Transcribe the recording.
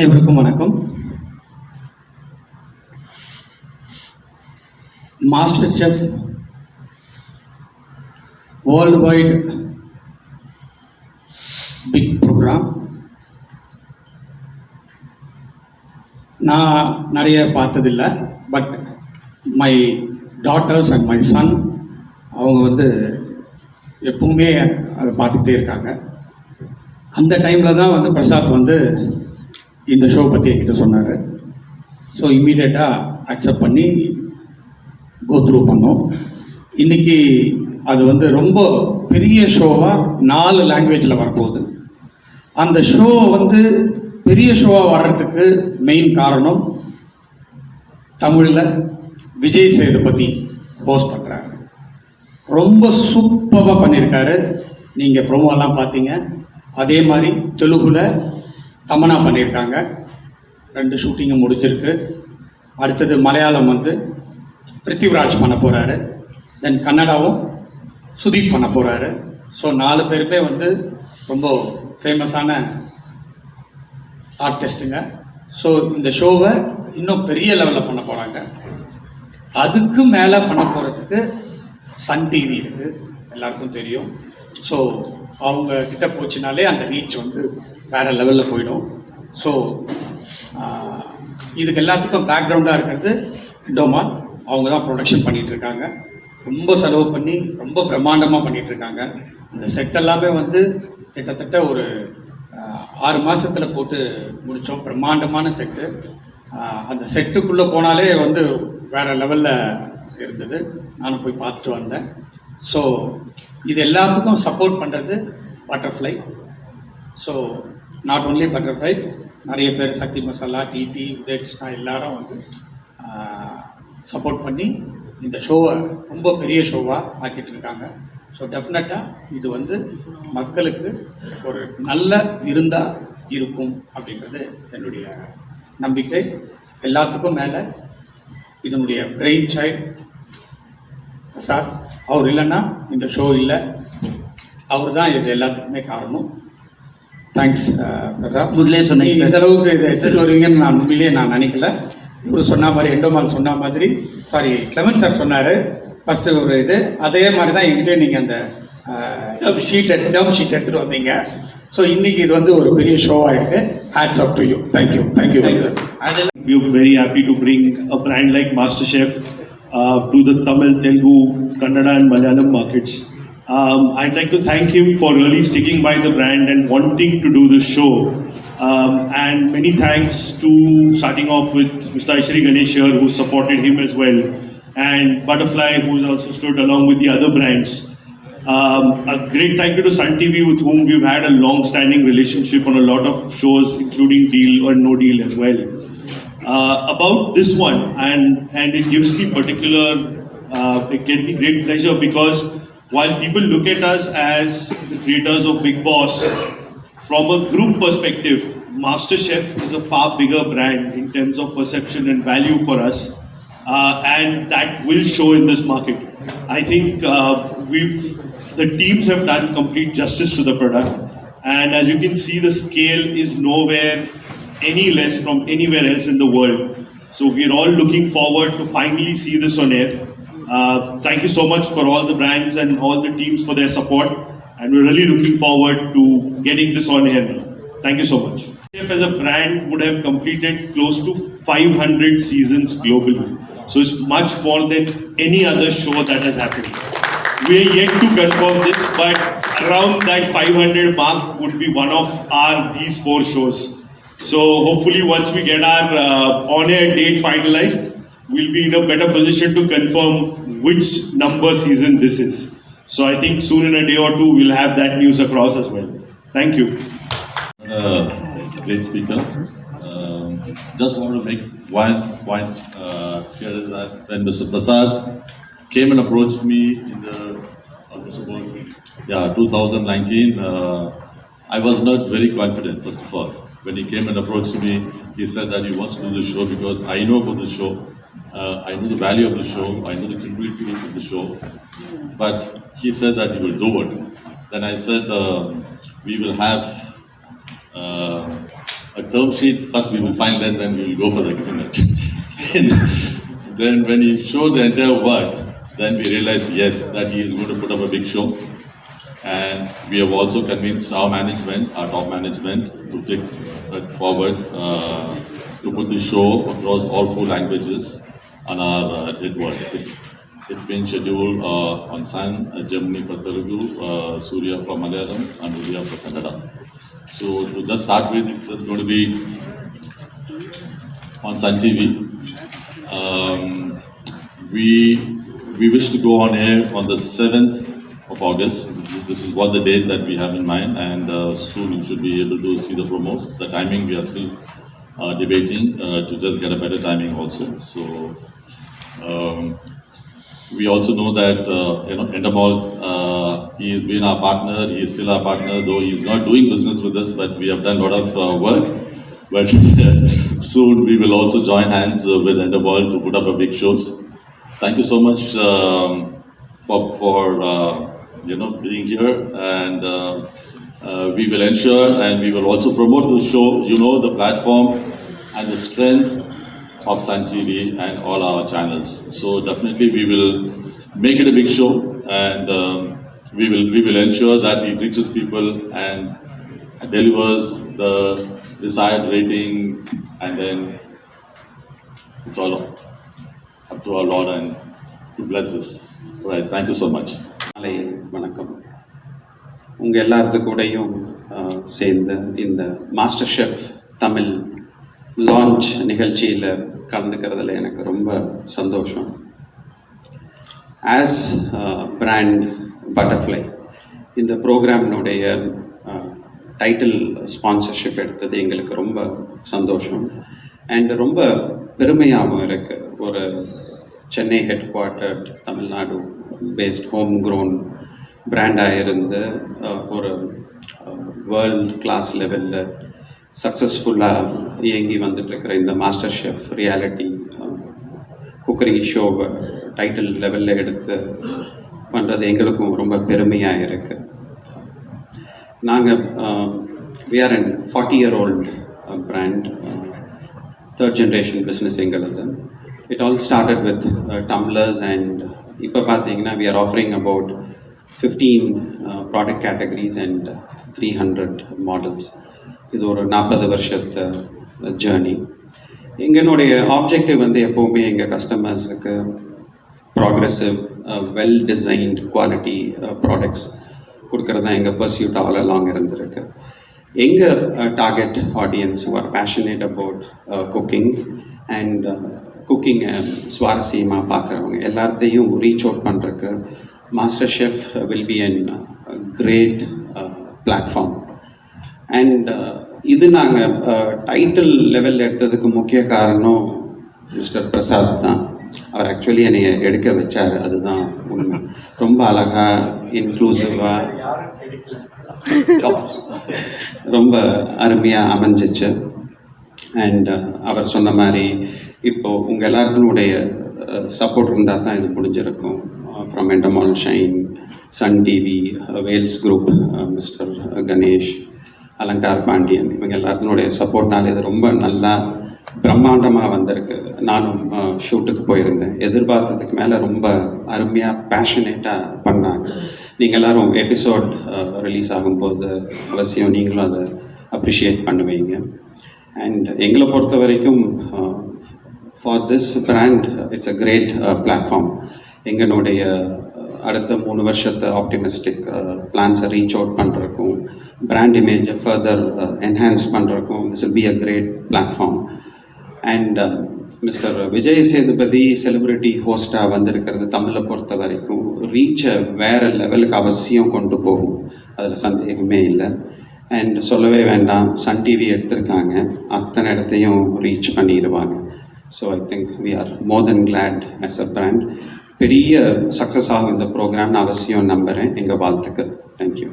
அனைவருக்கும் வணக்கம். MasterChef world wide big program. நான் நிறைய பார்த்ததில்லை, but my daughters and my son அவங்க எப்பவுமே அதை பார்த்துக்கிட்டே இருக்காங்க. அந்த டைமில் தான் பிரசாத் இந்த ஷோ பற்றி என்கிட்ட சொன்னார். ஸோ இம்மீடியட்டாக அக்செப்ட் பண்ணி கோ த்ரூ பண்ணோம். இன்றைக்கி அது ரொம்ப பெரிய ஷோவாக 4 லாங்குவேஜில் வரப்போகுது. அந்த ஷோ பெரிய ஷோவாக வர்றதுக்கு மெயின் காரணம் தமிழில் விஜய் சேதுபதி போஸ்ட் பண்ணுறாரு. ரொம்ப சூப்பராக பண்ணியிருக்காரு. நீங்கள் ப்ரோமோலாம் பார்த்தீங்க. அதே மாதிரி தெலுங்குல தமனா பண்ணியிருக்காங்க. 2 ஷூட்டிங்கும் முடிஞ்சிருக்கு. அடுத்தது மலையாளம் பிருத்திவிராஜ் பண்ண போகிறாரு. தென் கன்னடாவும் சுதீப் பண்ண போகிறாரு. ஸோ 4 பேருமே ரொம்ப ஃபேமஸான ஆர்டிஸ்ட்டுங்க. ஸோ இந்த ஷோவை இன்னும் பெரிய லெவலில் பண்ண போகிறாங்க. அதுக்கு மேலே பண்ண போகிறதுக்கு சன் டிவி இருக்குது, எல்லாருக்கும் தெரியும். ஸோ அவங்க கிட்ட போச்சுனாலே அந்த ரீச் வேறு லெவலில் போயிடும். ஸோ இதுக்கு எல்லாத்துக்கும் பேக்ரவுண்டாக இருக்கிறது டோமால். அவங்க தான் ப்ரொடக்ஷன் பண்ணிகிட்ருக்காங்க. ரொம்ப செலவு பண்ணி ரொம்ப பிரம்மாண்டமாக பண்ணிகிட்ருக்காங்க. அந்த செட்டெல்லாமே கிட்டத்தட்ட ஒரு 6 மாதத்தில் போட்டு முடித்தோம். பிரம்மாண்டமான செட்டு. அந்த செட்டுக்குள்ளே போனாலே வேறு லெவலில் இருந்தது. நானும் போய் பார்த்துட்டு வந்தேன். ஸோ இது எல்லாத்துக்கும் சப்போர்ட் பண்ணுறது butterfly. So not only butterfly, நிறைய பேர் சக்தி மசாலா, டிடி, உதயகிருஷ்ணா எல்லாரும் சப்போர்ட் பண்ணி இந்த ஷோவை ரொம்ப பெரிய ஷோவாக ஆக்கிட்டு இருக்காங்க. ஸோ டெஃபினட்டாக இது மக்களுக்கு ஒரு நல்ல விருந்தாக இருக்கும் அப்படின்றது என்னுடைய நம்பிக்கை. எல்லாத்துக்கும் மேலே இதனுடைய பிரெயின் சைல்ட் பிரசாத். அவர் இல்லைன்னா இந்த ஷோ இல்லை. அவர் தான் இது எல்லாத்துக்குமே காரணம். தேங்க்ஸ் பிரசாத். முதலே சொன்னீங்க இந்த அளவுக்கு இதை எடுத்துகிட்டு வருவீங்கன்னு நான் உண்மையிலேயே நினைக்கல. இவர் சொன்ன மாதிரி எண்டோமால் சொன்ன மாதிரி, சாரி கிளமன் சார் சொன்னார் ஃபஸ்ட்டு ஒரு இது. அதே மாதிரி தான் என்கிட்ட நீங்கள் அந்த டர்ம் ஷீட் எடுத்துகிட்டு வந்தீங்க. ஸோ இன்றைக்கி இது ஒரு பெரிய ஷோவாக இருக்குது. Hats off to you. Thank you. We are very happy to bring a brand like MasterChef to the Tamil, Telugu, Kannada and Malayalam markets. I'd like to thank him for really sticking by the brand and wanting to do this show. And many thanks to starting off with Mr. Aishri Ganesh here, who supported him as well, and Butterfly, who's also stood along with the other brands. A great thank you to Sun TV, with whom we've had a long-standing relationship on a lot of shows, including Deal or No Deal as well. About this one, and it gives me it gave me great pleasure, because while people look at us as the creators of Bigg Boss, from a group perspective, MasterChef is a far bigger brand in terms of perception and value for us, and that will show in this market. I think the teams have done complete justice to the product, and as you can see, the scale is nowhere any less from anywhere else in the world. So we're all looking forward to finally see this on air. Thank you so much for all the brands and all the teams for their support, and we're really looking forward to getting this on air now. Thank you so much. Chef as a brand would have completed close to 500 seasons globally. So it's much more than any other show that has happened. We are yet to confirm this, but around that 500 mark would be one of these 4 shows. So hopefully once we get our on-air date finalized, we'll be in a better position to confirm which number season this is. So I think soon, in a day or 2, we'll have that news across as well. Thank you. Great speaker. Just want to make one point here, is that when Mr. Prasad came and approached me in the 2019, I was not very confident, first of all. When he came and approached me, he said that he wants to do the show because I know about the show, I know the value of the show, I know the credibility of the show. But he said that he will do it. Then I said we will have a a term sheet, first we will finalize, then we will go for the agreement. Then when he showed the entire work, then we realized, yes, that he is going to put up a big show. And we have also convinced our management, our top management, to take it forward, to put the show across all 4 languages on our network. It's been scheduled on Sun, Germany for Telugu, Surya for Malayalam, and India for Kannada. So to just start with, it's just going to be on Sun TV. We wish to go on air on the 7th of August. This is what the date that we have in mind, and soon you should be able to see the promos. The timing we are still debating to just get a better timing also. So we also know that Endemol, he has been our partner. He is still our partner, though he is not doing business with us. But we have done a lot of work. But soon we will also join hands with Endemol to put up a big shows. Thank you so much for being here, and we will ensure and we will also promote the show. You know the platform and the strength of Sun TV and all our channels. So definitely we will make it a big show, and we will ensure that it reaches people and delivers the desired rating, and then it's all up to our Lord and to bless us. All right, thank you so much. வணக்கம். உங்கள் எல்லாத்து கூடயும் சேர்ந்து இந்த master chef Tamil launch நிகழ்ச்சியில் கலந்துக்கிறதுல எனக்கு ரொம்ப சந்தோஷம். ஆஸ் பிராண்ட் பட்டர்ஃப்ளை இந்த ப்ரோக்ராமினுடைய டைட்டில் ஸ்பான்சர்ஷிப் எடுத்தது எங்களுக்கு ரொம்ப சந்தோஷம், அண்ட் ரொம்ப பெருமையாகவும் இருக்குது. ஒரு Chennai headquartered Tamil Nadu based home grown பிராண்டாக இருந்து ஒரு வேர்ல்ட் கிளாஸ் லெவலில் சக்ஸஸ்ஃபுல்லாக இயங்கி வந்துட்டுருக்கிற இந்த மாஸ்டர் ஷெஃப் ரியாலிட்டி குக்கரி ஷோவை டைட்டில் லெவலில் எடுத்து பண்ணுறது எங்களுக்கும் ரொம்ப பெருமையாக இருக்குது. நாங்கள் we are an 40-year-old brand, third generation business எங்களது. It all started with tumblers, and இப்போ பார்த்தீங்கன்னா we are offering about 15 product categories and 300 models. இது ஒரு 40 வருஷத்து ஜேர்னி. எங்களுடைய ஆப்ஜெக்டிவ் வந்து எப்போவுமே எங்கள் கஸ்டமர்ஸுக்கு progressive well designed quality products கொடுக்கறது தான் எங்கள் பர்சியூட் ஆல் அலாங் இருந்திருக்கு. எங்கள் target audience who are passionate about cooking and குக்கிங்கை சுவாரஸ்யமாக பார்க்குறவங்க எல்லாத்தையும் ரீச் அவுட் பண்ணுறதுக்கு master chef will be an great platform. And இது நாங்கள் டைட்டில் லெவலில் எடுத்ததுக்கு முக்கிய காரணம் மிஸ்டர் பிரசாத் தான். அவர் ஆக்சுவலி என்னை எடுக்க வச்சார், அதுதான் உண்மை. ரொம்ப அழகாக இன்க்ளூசிவாக ரொம்ப அருமையாக அமைஞ்சிச்சு. அண்ட் அவர் சொன்ன மாதிரி இப்போது உங்கள் எல்லாத்தினுடைய சப்போர்ட் இருந்தால் தான் இது முடிஞ்சிருக்கும். From Endemol Shine, Sun TV, Vels group, mister Ganesh, Alankar Pandian, இவங்க எல்லாத்தினுடைய சப்போர்ட்னால இது ரொம்ப நல்லா பிரம்மாண்டமாக வந்திருக்கு. நானும் ஷூட்டுக்கு போயிருந்தேன், எதிர்பார்த்ததுக்கு மேலே ரொம்ப அருமையாக பேஷனேட்டாக பண்ணாங்க. நீங்கள் எல்லோரும் எபிசோட் ரிலீஸ் ஆகும்போது அவசியம் நீங்களும் அதை அப்ரிஷியேட் பண்ணுவீங்க. அண்ட் எங்களை பொறுத்த வரைக்கும் for this brand it's a great platform. எங்களுடைய அடுத்த 3 வருஷத்தை ஆப்டிமிஸ்டிக் பிளான்ஸை ரீச் அவுட் பண்ணுறக்கும், பிராண்ட் இமேஜை ஃபர்தர் என்ஹான்ஸ் பண்ணுறக்கும் this will be a great platform. And mister Vijay Sethupathi celebrity ஹோஸ்டாக வந்திருக்கிறது தமிழை பொறுத்த வரைக்கும் ரீச்சை வேறு லெவலுக்கு அவசியம் கொண்டு போகும், அதில் சந்தேகமே இல்லை. அண்ட் சொல்லவே வேண்டாம், சன் டிவி எடுத்திருக்காங்க, அத்தனை இடத்தையும் ரீச் பண்ணிடுவாங்க. So I think we are more than glad as a brand. பெரிய சக்ஸஸ் ஆகும் இந்த ப்ரோக்ராம்னு அவசியம் நம்புகிறேன். எங்கள் வாழ்த்துக்கள். தேங்க்யூ.